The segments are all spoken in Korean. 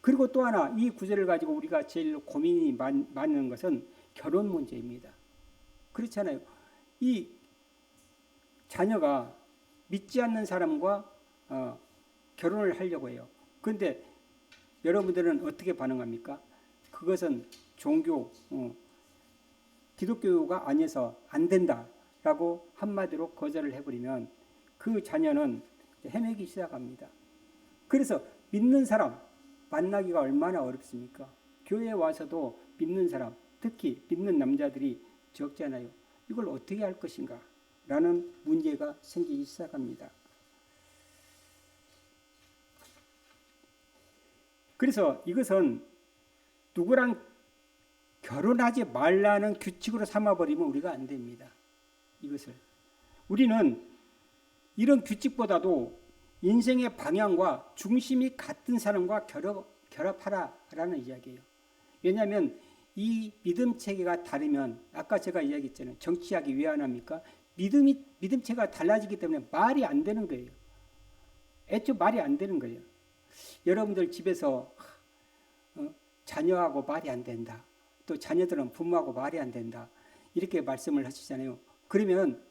그리고 또 하나 이 구절을 가지고 우리가 제일 고민이 많은 것은 결혼 문제입니다. 그렇잖아요. 이 자녀가 믿지 않는 사람과 결혼을 하려고 해요. 그런데 여러분들은 어떻게 반응합니까? 그것은 종교, 기독교가 아니어서 안 된다라고 한마디로 거절을 해버리면 그 자녀는 헤매기 시작합니다. 그래서 믿는 사람 만나기가 얼마나 어렵습니까? 교회에 와서도 믿는 사람, 특히 믿는 남자들이 적잖아요. 이걸 어떻게 할 것인가? 라는 문제가 생기기 시작합니다. 그래서 이것은 누구랑 결혼하지 말라는 규칙으로 삼아버리면 우리가 안 됩니다. 이것을. 우리는 이런 규칙보다도 인생의 방향과 중심이 같은 사람과 결합하라라는 이야기예요. 왜냐하면 이 믿음 체계가 다르면 아까 제가 이야기했잖아요. 정치하기 왜 안 합니까? 믿음 체계가 달라지기 때문에 말이 안 되는 거예요. 애초 말이 안 되는 거예요. 여러분들 집에서 자녀하고 말이 안 된다. 또 자녀들은 부모하고 말이 안 된다. 이렇게 말씀을 하시잖아요. 그러면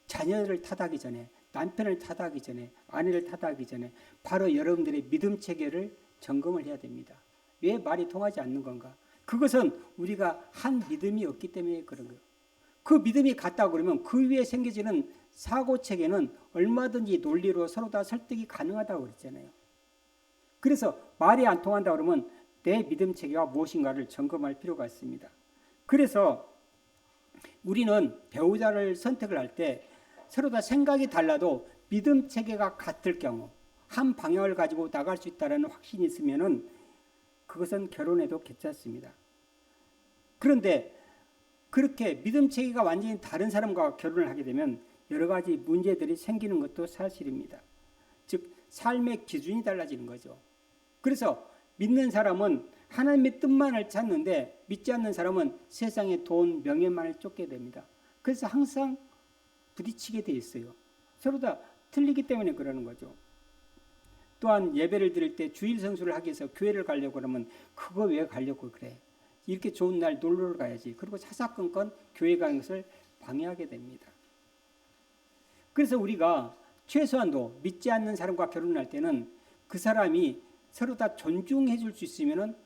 자녀를 탓하기 전에 남편을 탓하기 전에 아내를 탓하기 전에 바로 여러분들의 믿음 체계를 점검을 해야 됩니다. 왜 말이 통하지 않는 건가? 그것은 우리가 한 믿음이 없기 때문에 그런 거예요. 그 믿음이 같다고 그러면 그 위에 생겨지는 사고 체계는 얼마든지 논리로 서로 다 설득이 가능하다고 그랬잖아요. 그래서 말이 안 통한다 그러면 내 믿음 체계가 무엇인가를 점검할 필요가 있습니다. 그래서 우리는 배우자를 선택을 할 때 서로 다 생각이 달라도 믿음 체계가 같을 경우 한 방향을 가지고 나갈 수 있다는 확신이 있으면은 그것은 결혼해도 괜찮습니다. 그런데 그렇게 믿음 체계가 완전히 다른 사람과 결혼을 하게 되면 여러 가지 문제들이 생기는 것도 사실입니다. 즉 삶의 기준이 달라지는 거죠. 그래서 믿는 사람은 하나님의 뜻만을 찾는데 믿지 않는 사람은 세상의 돈, 명예만을 쫓게 됩니다. 그래서 항상 부딪히게 돼 있어요. 서로 다 틀리기 때문에 그러는 거죠. 또한 예배를 드릴 때 주일 성수를 하기 위해서 교회를 가려고 그러면 그거 왜 가려고 그래? 이렇게 좋은 날 놀러 가야지. 그리고 사사건건 교회 가는 것을 방해하게 됩니다. 그래서 우리가 최소한도 믿지 않는 사람과 결혼할 때는 그 사람이 서로 다 존중해 줄 수 있으면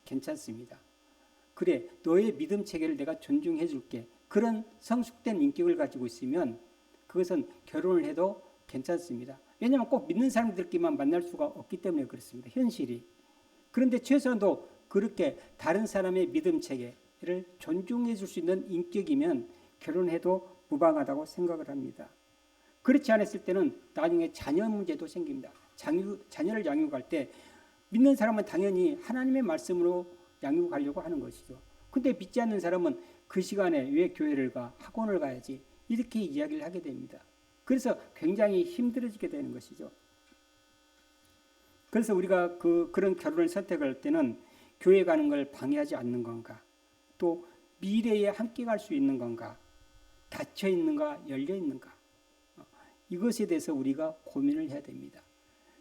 괜찮습니다. 그래, 너의 믿음 체계를 내가 존중해 줄게. 그런 성숙된 인격을 가지고 있으면 그것은 결혼을 해도 괜찮습니다. 왜냐하면 꼭 믿는 사람들끼리만 만날 수가 없기 때문에 그렇습니다. 현실이. 그런데 최소한도 그렇게 다른 사람의 믿음 체계를 존중해 줄 수 있는 인격이면 결혼해도 무방하다고 생각을 합니다. 그렇지 않았을 때는 나중에 자녀 문제도 생깁니다. 자녀를 양육할 때 믿는 사람은 당연히 하나님의 말씀으로 양육하려고 하는 것이죠. 근데 믿지 않는 사람은 그 시간에 왜 교회를 가? 학원을 가야지. 이렇게 이야기를 하게 됩니다. 그래서 굉장히 힘들어지게 되는 것이죠. 그래서 우리가 그런 결혼을 선택할 때는 교회 가는 걸 방해하지 않는 건가? 또 미래에 함께 갈 수 있는 건가? 닫혀 있는가? 열려 있는가? 이것에 대해서 우리가 고민을 해야 됩니다.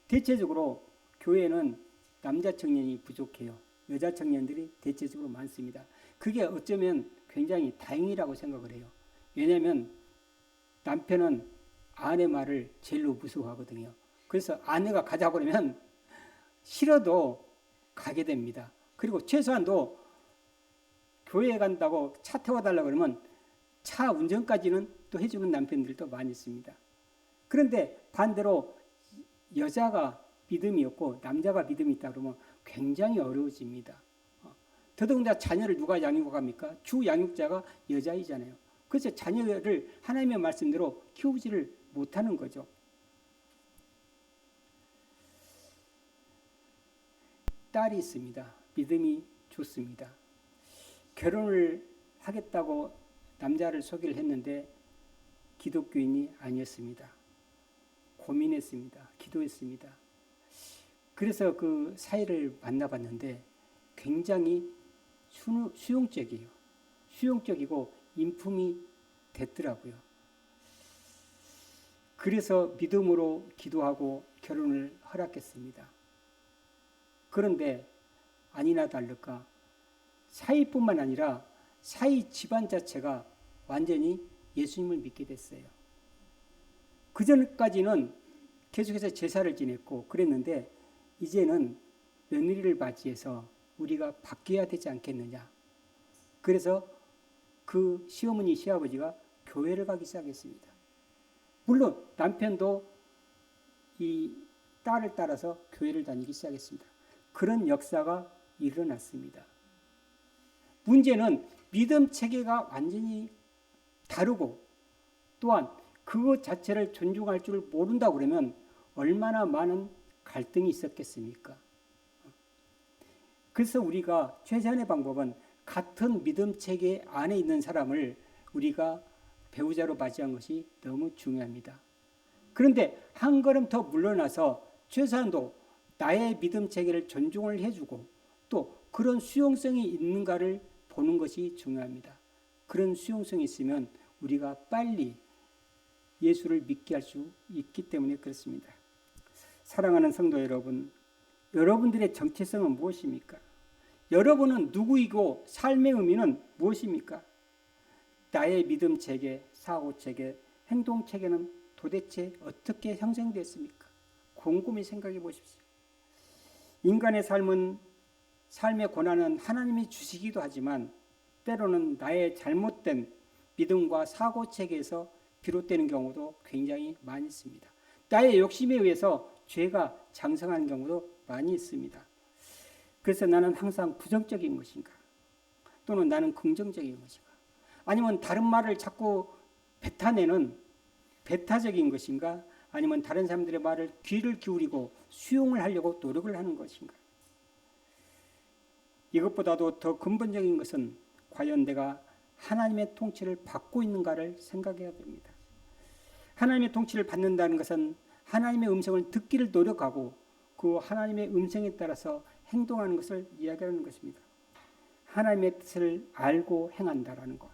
대체적으로 교회는 남자 청년이 부족해요. 여자 청년들이 대체적으로 많습니다. 그게 어쩌면 굉장히 다행이라고 생각을 해요. 왜냐하면 남편은 아내 말을 제일로 무서워하거든요. 그래서 아내가 가자고 그러면 싫어도 가게 됩니다. 그리고 최소한도 교회에 간다고 차 태워달라고 그러면 차 운전까지는 또 해주는 남편들도 많이 있습니다. 그런데 반대로 여자가 믿음이 없고 남자가 믿음이 있다 그러면 굉장히 어려워집니다. 더더군다나 자녀를 누가 양육합니까? 주 양육자가 여자이잖아요. 그래서 자녀를 하나님의 말씀대로 키우지를 못하는 거죠. 딸이 있습니다. 믿음이 좋습니다. 결혼을 하겠다고 남자를 소개를 했는데 기독교인이 아니었습니다. 고민했습니다. 기도했습니다. 그래서 그 사이를 만나봤는데 굉장히 수용적이에요. 수용적이고 인품이 됐더라고요. 그래서 믿음으로 기도하고 결혼을 허락했습니다. 그런데 아니나 다를까 사위뿐만 아니라 사위 집안 자체가 완전히 예수님을 믿게 됐어요. 그 전까지는 계속해서 제사를 지냈고 그랬는데 이제는 며느리를 맞이해서 우리가 바뀌어야 되지 않겠느냐. 그래서 그 시어머니 시아버지가 교회를 가기 시작했습니다. 물론 남편도 이 딸을 따라서 교회를 다니기 시작했습니다. 그런 역사가 일어났습니다. 문제는 믿음 체계가 완전히 다르고 또한 그것 자체를 존중할 줄 모른다고 그러면 얼마나 많은 갈등이 있었겠습니까? 그래서 우리가 최선의 방법은 같은 믿음 체계 안에 있는 사람을 우리가 배우자로 맞이한 것이 너무 중요합니다. 그런데 한 걸음 더 물러나서 최소한도 나의 믿음 체계를 존중을 해주고 또 그런 수용성이 있는가를 보는 것이 중요합니다. 그런 수용성이 있으면 우리가 빨리 예수를 믿게 할 수 있기 때문에 그렇습니다. 사랑하는 성도 여러분, 여러분들의 정체성은 무엇입니까? 여러분은 누구이고 삶의 의미는 무엇입니까? 나의 믿음 체계, 사고 체계, 행동 체계는 도대체 어떻게 형성됐습니까? 곰곰이 생각해 보십시오. 인간의 삶의 고난은 하나님이 주시기도 하지만 때로는 나의 잘못된 믿음과 사고 체계에서 비롯되는 경우도 굉장히 많이 있습니다. 나의 욕심에 의해서 죄가 장성하는 경우도 많이 있습니다. 그래서 나는 항상 부정적인 것인가? 또는 나는 긍정적인 것인가? 아니면 다른 말을 자꾸 뱉어내는 배타적인 것인가? 아니면 다른 사람들의 말을 귀를 기울이고 수용을 하려고 노력을 하는 것인가? 이것보다도 더 근본적인 것은 과연 내가 하나님의 통치를 받고 있는가를 생각해야 됩니다. 하나님의 통치를 받는다는 것은 하나님의 음성을 듣기를 노력하고 그 하나님의 음성에 따라서 행동하는 것을 이야기하는 것입니다. 하나님의 뜻을 알고 행한다라는 것.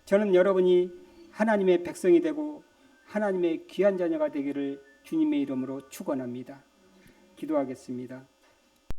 저는 여러분이 하나님의 백성이 되고 하나님의 귀한 자녀가 되기를 주님의 이름으로 축원합니다. 기도하겠습니다.